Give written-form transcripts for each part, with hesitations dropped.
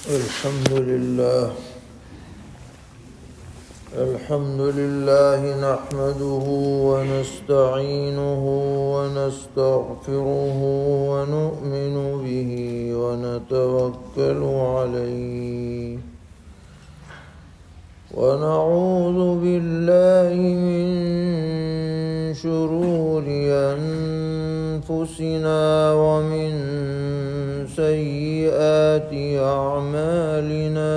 الحمد لله نحمده ونستعينه ونستغفره ونؤمن به ونتوكل عليه ونعوذ بالله من شرور أنفسنا ومن سيئات أعمالنا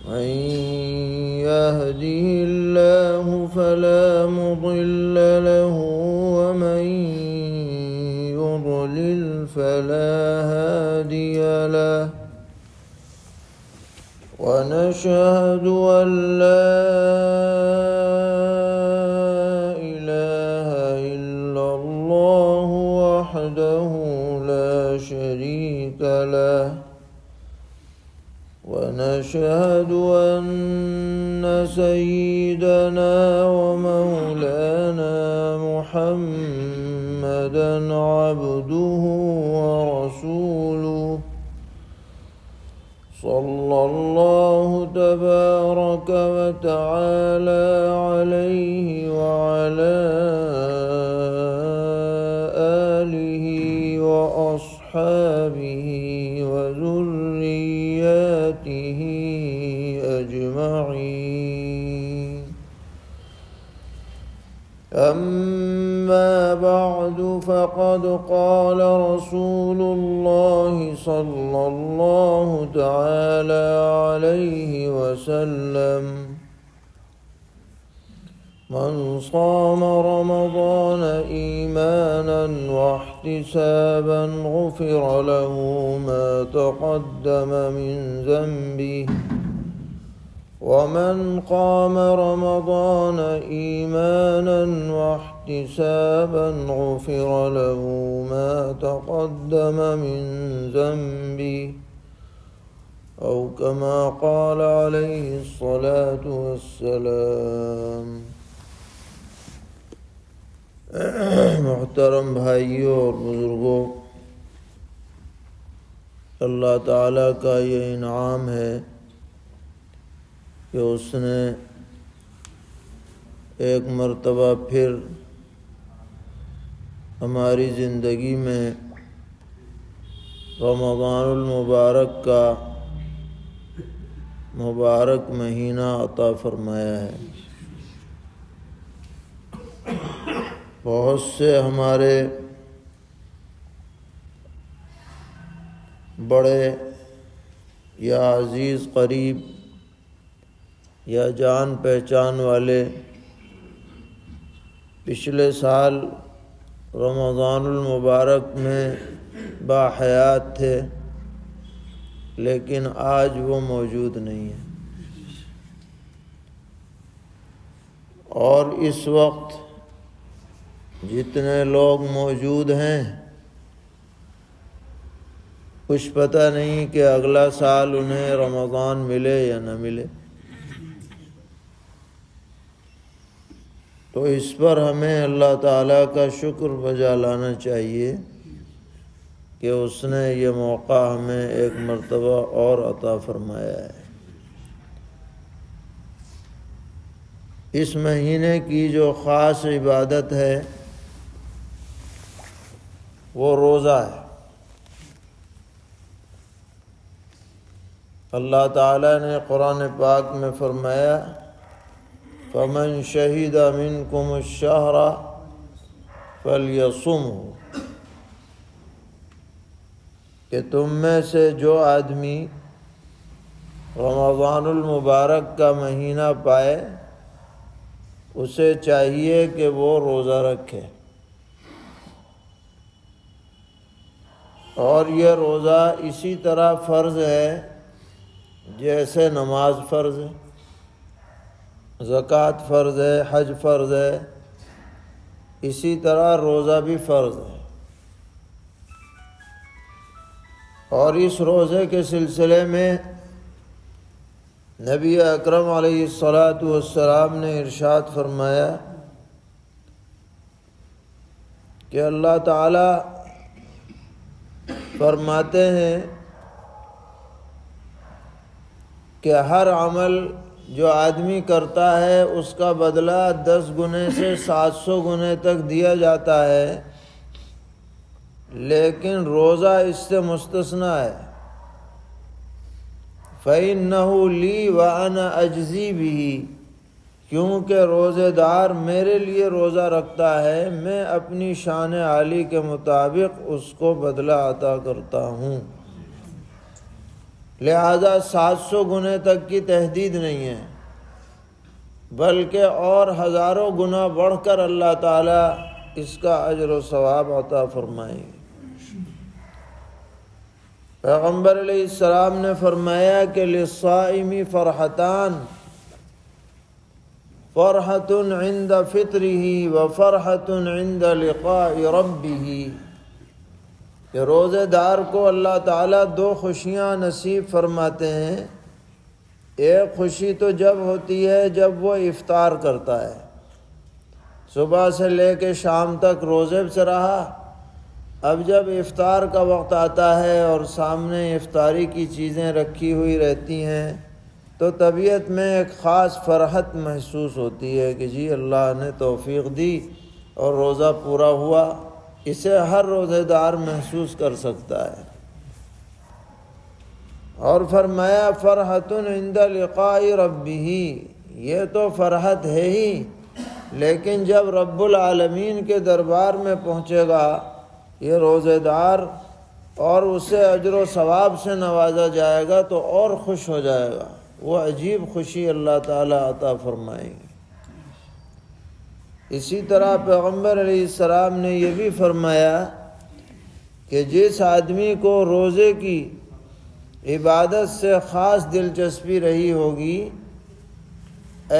من يهده الله فلا مضل له ومن يضلل فلا هادي له ونشهد أن لا إله إلا الله وحده لا شريك له ونشهد أن سيدنا ومولانا محمدًا عبده ورسوله صلى الله تبارك وتعالى عليه وعلى آله وأصحابه وذرياته أجمعين. أما بعد فقد قال رسول الله صلى الله تعالى عليه وسلم: من صام رمضان إيمانا واحتسابا غفر له ما تقدم من ذنبه ومن قام رمضان إيمانا واحتسابا غفر له ما تقدم من ذنبه أو كما قال عليه الصلاة والسلام. محترم بھائیوں اور بزرگوں، اللہ تعالیٰ کا یہ انعام ہے کہ اس نے ایک مرتبہ پھر ہماری زندگی میں رمضان المبارک کا مبارک مہینہ عطا فرمایا ہے۔ بہت سے ہمارے بڑے یا عزیز قریب یا جان پہچان والے پچھلے سال رمضان المبارک میں باحیات تھے، لیکن آج وہ موجود نہیں ہیں، اور اس وقت جتنے لوگ موجود ہیں کچھ پتہ نہیں کہ اگلا سال انہیں رمضان ملے یا نہ ملے۔ تو اس پر ہمیں اللہ تعالیٰ کا شکر بجا لانا چاہیے کہ اس نے یہ موقع ہمیں ایک مرتبہ اور عطا فرمایا ہے۔ اس مہینے کی جو خاص عبادت ہے وہ روزہ ہے۔ اللہ تعالیٰ نے قرآن پاک میں فرمایا: فَمَنْ شَهِدَ مِنْكُمُ الشَّهْرَ فَلْيَصُمْهُ، کہ تم میں سے جو آدمی رمضان المبارک کا مہینہ پائے اسے چاہیے کہ وہ روزہ رکھے، اور یہ روزہ اسی طرح فرض ہے جیسے نماز فرض ہے، زکوٰۃ فرض ہے، حج فرض ہے، اسی طرح روزہ بھی فرض ہے۔ اور اس روزے کے سلسلے میں نبی اکرم علیہ الصلاۃ نے ارشاد فرمایا کہ اللہ تعالی فرماتے ہیں کہ ہر عمل جو آدمی کرتا ہے اس کا بدلہ 10 گنے سے 700 گنے تک دیا جاتا ہے، لیکن روزہ اس سے مستثنیٰ ہے۔ فَإِنَّهُ لِي وَأَنَا أَجْزِي بِهِ، کیونکہ روزے دار میرے لیے روزہ رکھتا ہے، میں اپنی شان عالی کے مطابق اس کو بدلہ عطا کرتا ہوں۔ لہذا 700 گنے تک کی تحدید نہیں ہے، بلکہ اور ہزاروں گنا بڑھ کر اللہ تعالیٰ اس کا اجر و ثواب عطا فرمائیں گے۔ پیغمبر علیہ السلام نے فرمایا کہ للصائم فرحتان، فرحۃ عند فطرہ وفرحۃ عند لقاء ربہ، کہ روزے دار کو اللہ تعالیٰ 2 خوشیاں نصیب فرماتے ہیں۔ ایک خوشی تو جب ہوتی ہے جب وہ افطار کرتا ہے، صبح سے لے کے شام تک روزے سے رہا، اب جب افطار کا وقت آتا ہے اور سامنے افطاری کی چیزیں رکھی ہوئی رہتی ہیں تو طبیعت میں ایک خاص فرحت محسوس ہوتی ہے کہ جی اللہ نے توفیق دی اور روزہ پورا ہوا۔ اسے ہر روزے دار محسوس کر سکتا ہے۔ اور فرمایا فرحۃ عند لقاء ربہ، یہ تو فرحت ہے ہی، لیکن جب رب العالمین کے دربار میں پہنچے گا یہ روزے دار اور اسے اجر و ثواب سے نوازا جائے گا تو اور خوش ہو جائے گا، وہ عجیب خوشی اللہ تعالیٰ عطا فرمائیں گے۔ اسی طرح پیغمبر علیہ السلام نے یہ بھی فرمایا کہ جس آدمی کو روزے کی عبادت سے خاص دلچسپی رہی ہوگی،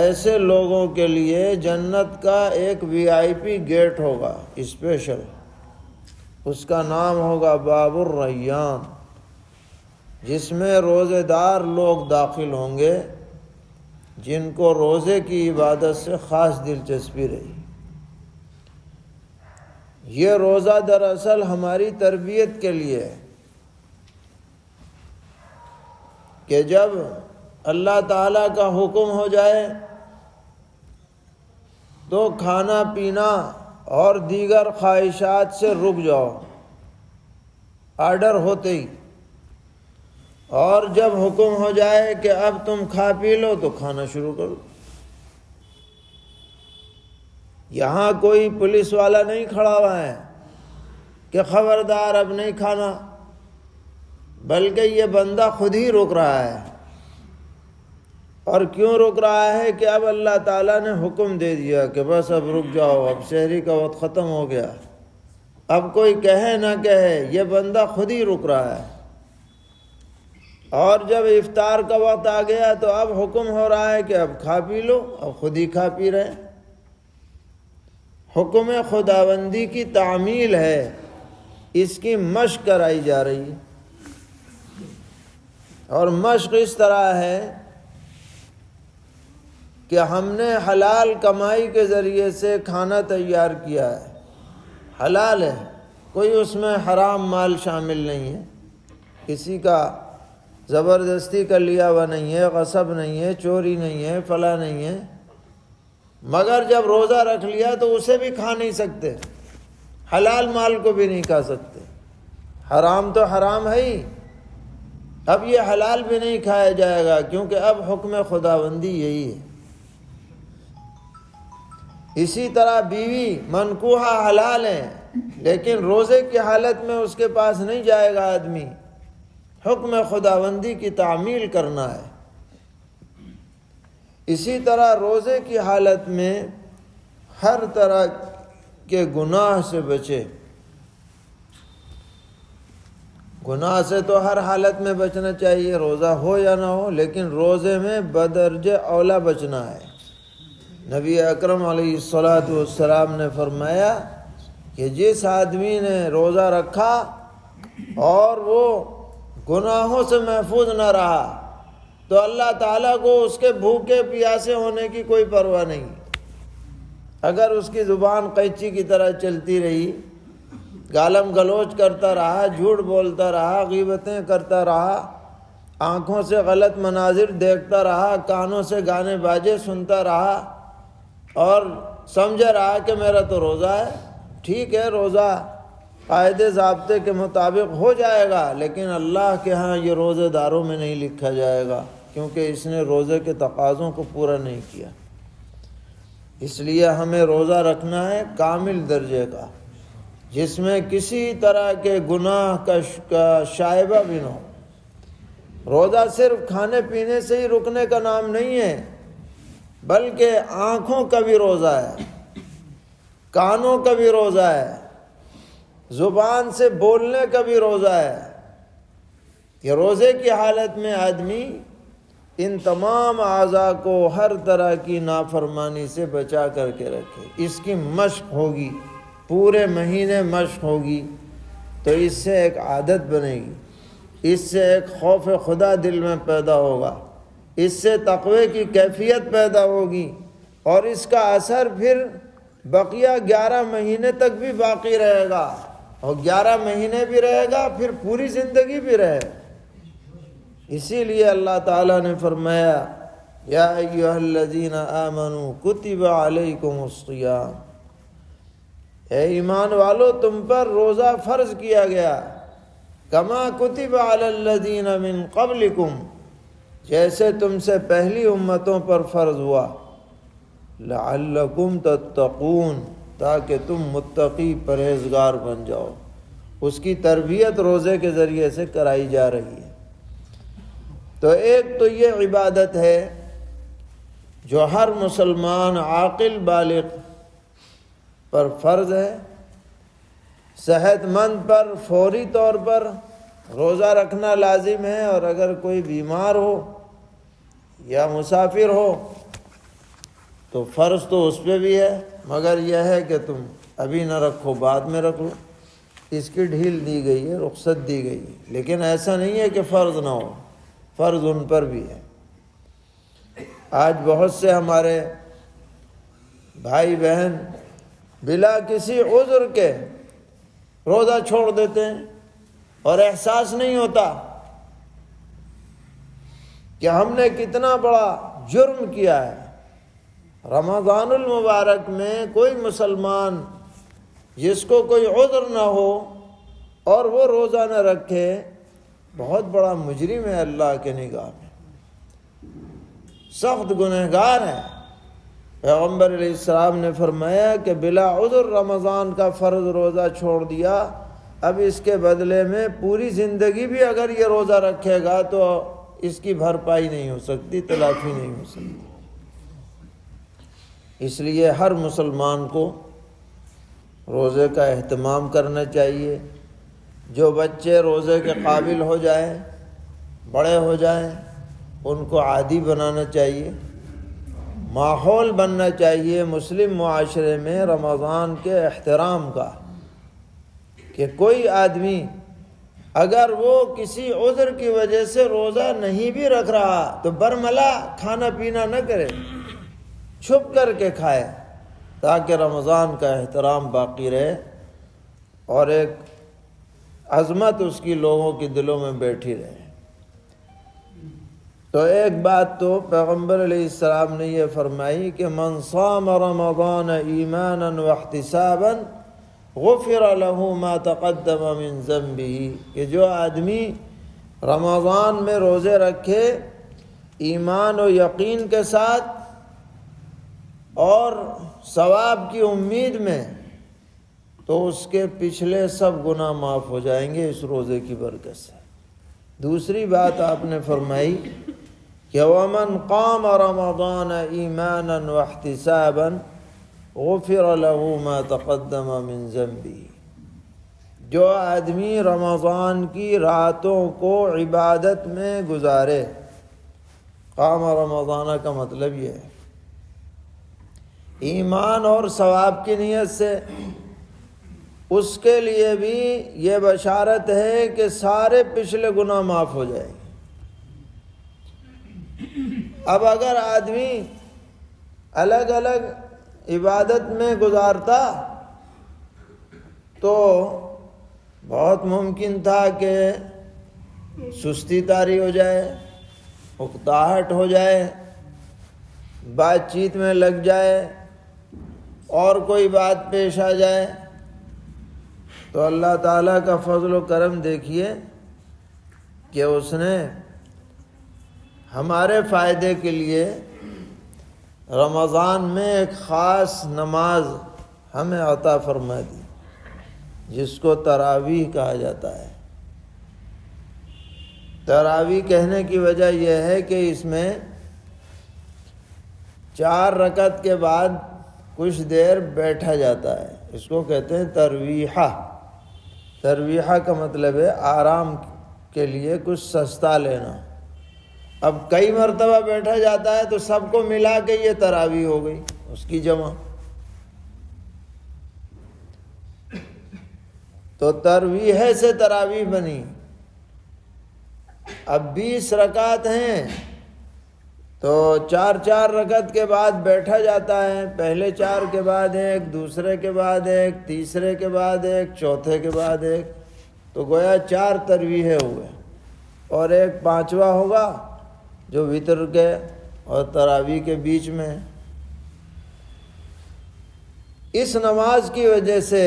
ایسے لوگوں کے لیے جنت کا ایک VIP گیٹ ہوگا اسپیشل، اس کا نام ہوگا باب الریان، جس میں روزے دار لوگ داخل ہوں گے جن کو روزے کی عبادت سے خاص دلچسپی رہی۔ یہ روزہ دراصل ہماری تربیت کے لیے ہے کہ جب اللہ تعالیٰ کا حکم ہو جائے تو کھانا پینا اور دیگر خواہشات سے رک جاؤ آرڈر ہوتے ہی، اور جب حکم ہو جائے کہ اب تم کھا پی لو تو کھانا شروع کرو۔ یہاں کوئی پولیس والا نہیں کھڑا ہوا ہے کہ خبردار اب نہیں کھانا، بلکہ یہ بندہ خود ہی روک رہا ہے۔ اور کیوں روک رہا ہے کہ اب اللہ تعالیٰ نے حکم دے دیا کہ بس اب رک جاؤ، اب سحری کا وقت ختم ہو گیا، اب کوئی کہے نہ کہے یہ بندہ خود ہی رک رہا ہے۔ اور جب افطار کا وقت آ گیا تو اب حکم ہو رہا ہے کہ اب کھا پی لو، اب خود ہی کھا پی رہے۔ حکم خداوندی کی تعمیل ہے، اس کی مشق کرائی جا رہی ہے، اور مشق اس طرح ہے کہ ہم نے حلال کمائی کے ذریعے سے کھانا تیار کیا ہے، حلال ہے، کوئی اس میں حرام مال شامل نہیں ہے، کسی کا زبردستی کا لیا ہوا نہیں ہے، غصب نہیں ہے، چوری نہیں ہے، فلاں نہیں ہے۔ مگر جب روزہ رکھ لیا تو اسے بھی کھا نہیں سکتے، حلال مال کو بھی نہیں کھا سکتے، حرام تو حرام ہے ہی، اب یہ حلال بھی نہیں کھایا جائے گا کیونکہ اب حکم خداوندی یہی ہے۔ اسی طرح بیوی منکوحہ حلال ہے، لیکن روزے کی حالت میں اس کے پاس نہیں جائے گا آدمی، حکم خداوندی کی تعمیل کرنا ہے۔ اسی طرح روزے کی حالت میں ہر طرح کے گناہ سے بچے، گناہ سے تو ہر حالت میں بچنا چاہیے، روزہ ہو یا نہ ہو، لیکن روزے میں بدرجہ اولا بچنا ہے۔ نبی اکرم علیہ السلام نے فرمایا کہ جس آدمی نے روزہ رکھا اور وہ گناہوں سے محفوظ نہ رہا تو اللہ تعالیٰ کو اس کے بھوکے پیاسے ہونے کی کوئی پرواہ نہیں۔ اگر اس کی زبان قینچی کی طرح چلتی رہی، گالم گلوچ کرتا رہا، جھوٹ بولتا رہا، غیبتیں کرتا رہا، آنکھوں سے غلط مناظر دیکھتا رہا، کانوں سے گانے باجے سنتا رہا اور سمجھ رہا کہ میرا تو روزہ ہے، ٹھیک ہے روزہ قاعدے ضابطے کے مطابق ہو جائے گا، لیکن اللہ کے ہاں یہ روزے داروں میں نہیں لکھا جائے گا، کیونکہ اس نے روزے کے تقاضوں کو پورا نہیں کیا۔ اس لیے ہمیں روزہ رکھنا ہے کامل درجے کا، جس میں کسی طرح کے گناہ کا شائبہ بھی نہ ہو۔ روزہ صرف کھانے پینے سے ہی رکنے کا نام نہیں ہے، بلکہ آنکھوں کا بھی روزہ ہے، کانوں کا بھی روزہ ہے، زبان سے بولنے کا بھی روزہ ہے۔ کہ روزے کی حالت میں آدمی ان تمام اعضاء کو ہر طرح کی نافرمانی سے بچا کر کے رکھے۔ اس کی مشق ہوگی، پورے مہینے مشق ہوگی، تو اس سے ایک عادت بنے گی، اس سے ایک خوف خدا دل میں پیدا ہوگا، اس سے تقوی کی کیفیت پیدا ہوگی، اور اس کا اثر پھر بقیہ 11 مہینے تک بھی باقی رہے گا، اور 11 مہینے بھی رہے گا، پھر پوری زندگی بھی رہے گا۔ اسی لیے اللہ تعالیٰ نے فرمایا یا ایھا الذین آمنوا کتب علیکم الصیام، اے ایمان والو تم پر روزہ فرض کیا گیا، کما کتب علی الذین من قبلکم، جیسے تم سے پہلی امتوں پر فرض ہوا، لعلکم تتقون، تاکہ تم متقی پرہیزگار بن جاؤ۔ اس کی تربیت روزے کے ذریعے سے کرائی جا رہی ہے۔ تو ایک تو یہ عبادت ہے جو ہر مسلمان عاقل بالغ پر فرض ہے، صحت مند پر فوری طور پر روزہ رکھنا لازم ہے، اور اگر کوئی بیمار ہو یا مسافر ہو تو فرض تو اس پہ بھی ہے، مگر یہ ہے کہ تم ابھی نہ رکھو، بعد میں رکھ لو، اس کی ڈھیل دی گئی ہے، رخصت دی گئی ہے۔ لیکن ایسا نہیں ہے کہ فرض نہ ہو، فرض ان پر بھی ہے۔ آج بہت سے ہمارے بھائی بہن بلا کسی عذر کے روزہ چھوڑ دیتے ہیں، اور احساس نہیں ہوتا کہ ہم نے کتنا بڑا جرم کیا ہے۔ رمضان المبارک میں کوئی مسلمان جس کو کوئی عذر نہ ہو اور وہ روزہ نہ رکھے، بہت بڑا مجرم ہے اللہ کے نگاہ میں، سخت گنہگار ہے۔ پیغمبر علیہ السلام نے فرمایا کہ بلا عذر رمضان کا فرض روزہ چھوڑ دیا، اب اس کے بدلے میں پوری زندگی بھی اگر یہ روزہ رکھے گا تو اس کی بھرپائی نہیں ہو سکتی، تلافی نہیں ہو سکتی۔ اس لیے ہر مسلمان کو روزے کا اہتمام کرنا چاہیے۔ جو بچے روزے کے قابل ہو جائیں، بڑے ہو جائیں، ان کو عادی بنانا چاہیے، ماحول بننا چاہیے مسلم معاشرے میں رمضان کے احترام کا، کہ کوئی آدمی اگر وہ کسی عذر کی وجہ سے روزہ نہیں بھی رکھ رہا تو برملا کھانا پینا نہ کرے، چھپ کر کے کھائے، تاکہ رمضان کا احترام باقی رہے اور ایک عظمت اس کی لوگوں کی دلوں میں بیٹھی رہے۔ تو ایک بات تو پیغمبر علیہ السلام نے یہ فرمائی کہ من صام رمضان ایمانا واحتسابا غفر له ما تقدم من ذنبه، کہ جو آدمی رمضان میں روزے رکھے ایمان و یقین کے ساتھ اور ثواب کی امید میں، تو اس کے پچھلے سب گناہ معاف ہو جائیں گے اس روزے کی برکت سے۔ دوسری بات آپ نے فرمائی کہ وَمَنْ قَامَ رَمَضَانَ إِيمَانًا وَاحْتِسَابًا غُفِرَ لَهُ مَا تَقَدَّمَ مِنْ ذَنْبِهِ، جو آدمی رمضان کی راتوں کو عبادت میں گزارے، قام رمضان کا مطلب یہ ہے ایمان اور ثواب کی نیت سے، اس کے لیے بھی یہ بشارت ہے کہ سارے پچھلے گناہ معاف ہو جائیں گے۔ اب اگر آدمی الگ الگ عبادت میں گزارتا تو بہت ممکن تھا کہ سستی طاری ہو جائے، اکتاہٹ ہو جائے، بات چیت میں لگ جائے اور کوئی بات پیش آ جائے، تو اللہ تعالیٰ کا فضل و کرم دیکھیے کہ اس نے ہمارے فائدے کے لیے رمضان میں ایک خاص نماز ہمیں عطا فرما دی، جس کو تراویح کہا جاتا ہے۔ تراویح کہنے کی وجہ یہ ہے کہ اس میں 4 رکعت کے بعد کچھ دیر بیٹھا جاتا ہے، اس کو کہتے ہیں ترویحہ۔ ترویحہ کا مطلب ہے آرام کے لیے کچھ سستا لینا۔ اب کئی مرتبہ بیٹھا جاتا ہے تو سب کو ملا کے یہ تراویح ہو گئی، اس کی جمع۔ تو ترویح سے تراویح بنی۔ اب 20 رکعت ہیں تو 4 رکعت کے بعد بیٹھا جاتا ہے، پہلے 4 کے بعد ایک، دوسرے کے بعد ایک، تیسرے کے بعد ایک، چوتھے کے بعد ایک، تو گویا 4 ترویحیں ہوئے، اور ایک 5واں ہوگا جو وتر کے اور تراویح کے بیچ میں۔ اس نماز کی وجہ سے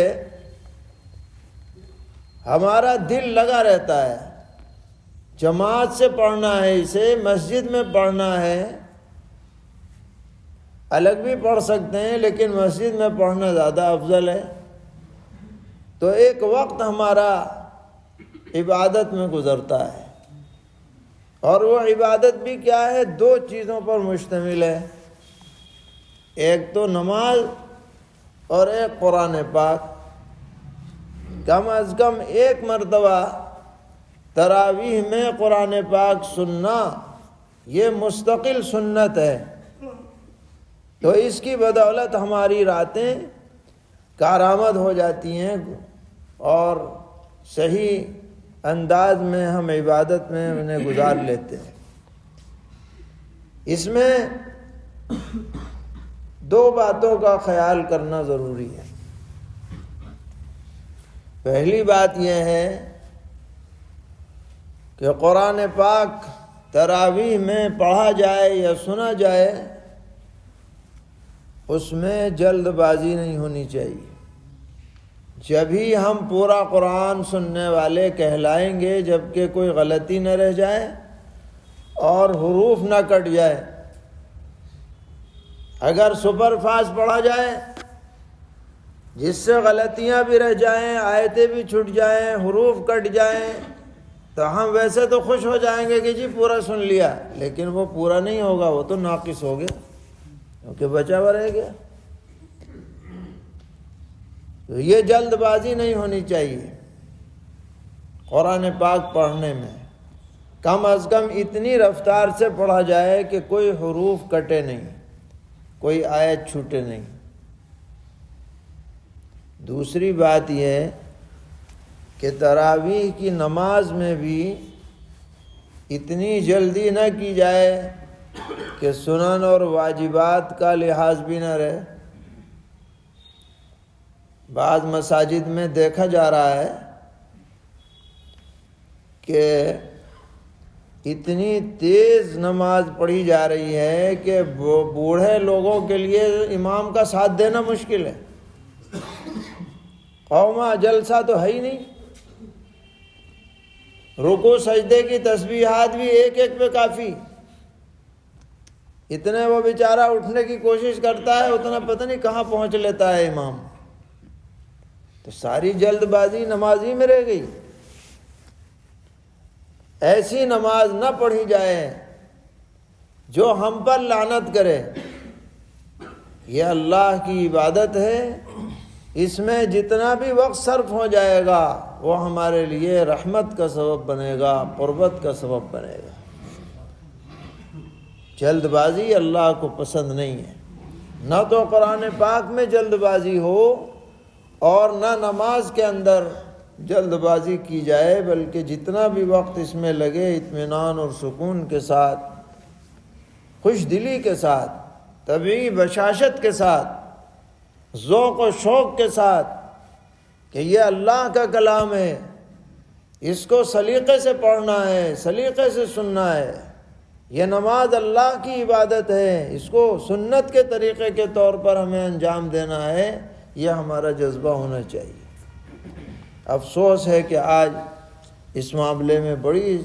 ہمارا دل لگا رہتا ہے، جماعت سے پڑھنا ہے، اسے مسجد میں پڑھنا ہے، الگ بھی پڑھ سکتے ہیں لیکن مسجد میں پڑھنا زیادہ افضل ہے۔ تو ایک وقت ہمارا عبادت میں گزرتا ہے، اور وہ عبادت بھی کیا ہے؟ 2 چیزوں پر مشتمل ہے، ایک تو نماز اور ایک قرآن پاک۔ کم از کم 1 مرتبہ تراویح میں قرآن پاک سننا یہ مستقل سنت ہے، تو اس کی بدولت ہماری راتیں کارآمد ہو جاتی ہیں اور صحیح انداز میں ہم عبادت میں انہیں گزار لیتے ہیں۔ اس میں 2 باتوں کا خیال کرنا ضروری ہے۔ پہلی بات یہ ہے کہ قرآن پاک تراویح میں پڑھا جائے یا سنا جائے، اس میں جلد بازی نہیں ہونی چاہیے۔ جب ہی ہم پورا قرآن سننے والے کہلائیں گے جبکہ کوئی غلطی نہ رہ جائے اور حروف نہ کٹ جائے۔ اگر سپر فاسٹ پڑھا جائے جس سے غلطیاں بھی رہ جائیں، آیتیں بھی چھٹ جائیں، حروف کٹ جائیں، تو ہم ویسے تو خوش ہو جائیں گے کہ جی پورا سن لیا، لیکن وہ پورا نہیں ہوگا، وہ تو ناقص ہو گیا کیونکہ بچا ہوا رہ گیا۔ تو یہ جلد بازی نہیں ہونی چاہیے قرآن پاک پڑھنے میں۔ کم از کم اتنی رفتار سے پڑھا جائے کہ کوئی حروف کٹے نہیں، کوئی آیت چھوٹے نہیں۔ دوسری بات یہ ہے کہ تراویح کی نماز میں بھی اتنی جلدی نہ کی جائے کہ سنن اور واجبات کا لحاظ بھی نہ رہے۔ بعض مساجد میں دیکھا جا رہا ہے کہ اتنی تیز نماز پڑھی جا رہی ہے کہ بوڑھے لوگوں کے لیے امام کا ساتھ دینا مشکل ہے۔ قوما جلسہ تو ہے ہی نہیں، رکوع سجدے کی تسبیحات بھی ایک پہ کافی، اتنے وہ بیچارہ اٹھنے کی کوشش کرتا ہے اتنا پتہ نہیں کہاں پہنچ لیتا ہے امام۔ تو ساری جلد بازی نماز ہی میں رہ گئی۔ ایسی نماز نہ پڑھی جائے جو ہم پر لعنت کرے۔ یہ اللہ کی عبادت ہے، اس میں جتنا بھی وقت صرف ہو جائے گا وہ ہمارے لیے رحمت کا سبب بنے گا، قربت کا سبب بنے گا۔ جلد بازی اللہ کو پسند نہیں ہے۔ نہ تو قرآن پاک میں جلد بازی ہو اور نہ نماز کے اندر جلد بازی کی جائے، بلکہ جتنا بھی وقت اس میں لگے اطمینان اور سکون کے ساتھ، خوش دلی کے ساتھ، طبعی بشاشت کے ساتھ، ذوق و شوق کے ساتھ کہ یہ اللہ کا کلام ہے، اس کو سلیقے سے پڑھنا ہے، سلیقے سے سننا ہے۔ یہ نماز اللہ کی عبادت ہے، اس کو سنت کے طریقے کے طور پر ہمیں انجام دینا ہے، یہ ہمارا جذبہ ہونا چاہیے۔ افسوس ہے کہ آج اس معاملے میں بڑی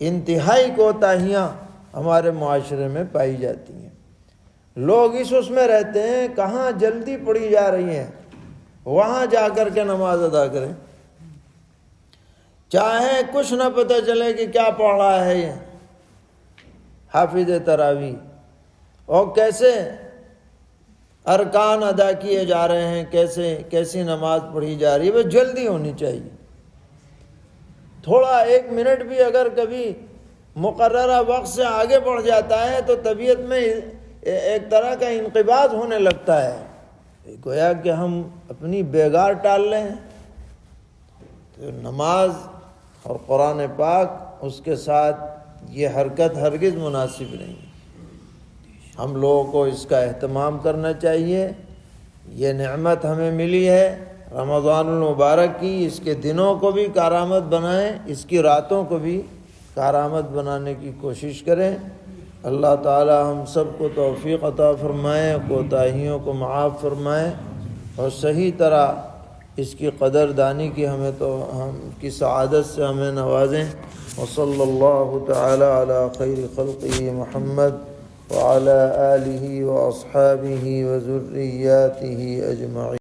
انتہائی کوتاہیاں ہمارے معاشرے میں پائی جاتی ہیں۔ لوگ اس میں رہتے ہیں، کہاں جلدی پڑھی جا رہی ہیں وہاں جا کر کے نماز ادا کریں، چاہے کچھ نہ پتہ چلے کہ کیا پڑھ رہا ہے یہ حافظ تراویح، اور کیسے ارکان ادا کیے جا رہے ہیں، کیسی نماز پڑھی جا رہی ہے۔ بس جلدی ہونی چاہیے، تھوڑا 1 منٹ بھی اگر کبھی مقررہ وقت سے آگے بڑھ جاتا ہے تو طبیعت میں ایک طرح کا انقباض ہونے لگتا ہے، گویا کہ ہم اپنی بیگار ٹال رہے ہیں۔ تو نماز اور قرآن پاک اس کے ساتھ یہ حرکت ہرگز مناسب نہیں۔ ہم لوگوں کو اس کا اہتمام کرنا چاہیے۔ یہ نعمت ہمیں ملی ہے رمضان المبارک کی، اس کے دنوں کو بھی کارآمد بنائیں، اس کی راتوں کو بھی کارآمد بنانے کی کوشش کریں۔ اللہ تعالی ہم سب کو توفیق عطا فرمائیں، کوتاہیوں کو معاف فرمائیں، اور صحیح طرح اس کی قدر دانی کی ہم کی سعادت سے ہمیں نوازیں۔ وصلی اللہ تعالی علی خیر خلقہ محمد وعلی آلہ واصحابہ وذریاتہ اجمعین۔